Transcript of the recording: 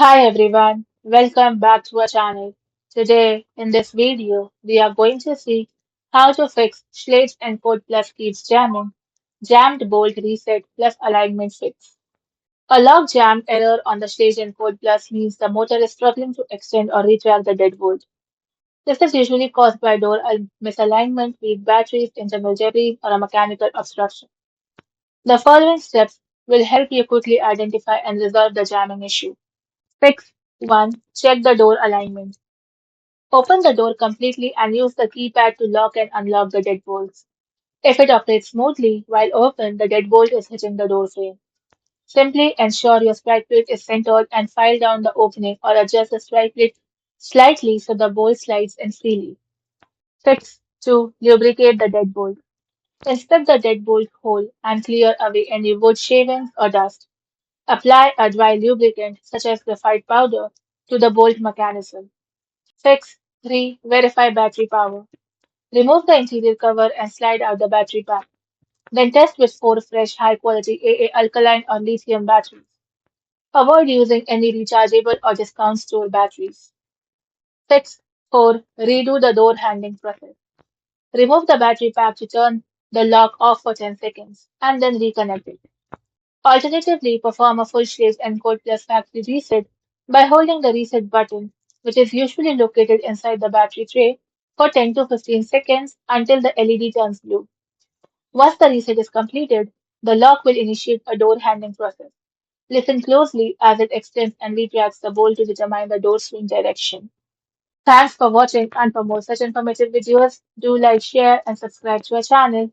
Hi everyone, welcome back to our channel. Today, in this video, we are going to see how to fix Schlage Encode Plus keeps jamming, jammed bolt reset plus alignment fix. A log jam error on the Schlage Encode Plus means the motor is struggling to extend or retract the dead bolt. This is usually caused by door misalignment, weak batteries, internal debris, or a mechanical obstruction. The following steps will help you quickly identify and resolve the jamming issue. Fix 1. Check the door alignment. Open the door completely and use the keypad to lock and unlock the deadbolts. If it operates smoothly while open, the deadbolt is hitting the door frame. Simply ensure your strike plate is centered and file down the opening or adjust the strike plate slightly so the bolt slides in freely. Fix 2. Lubricate the deadbolt. Inspect the deadbolt hole and clear away any wood shavings or dust. Apply a dry lubricant such as graphite powder to the bolt mechanism. Fix 3. Verify battery power. Remove the interior cover and slide out the battery pack. Then test with 4 fresh high-quality AA alkaline or lithium batteries. Avoid using any rechargeable or discount store batteries. Fix 4. Redo the door handling process. Remove the battery pack to turn the lock off for 10 seconds and then reconnect it. Alternatively, perform a full Schlage Encode Plus factory reset by holding the reset button, which is usually located inside the battery tray, for 10 to 15 seconds until the LED turns blue. Once the reset is completed, the lock will initiate a door handling process. Listen closely as it extends and retracts the bolt to determine the door swing direction. Thanks for watching, and for more such informative videos, do like, share and subscribe to our channel.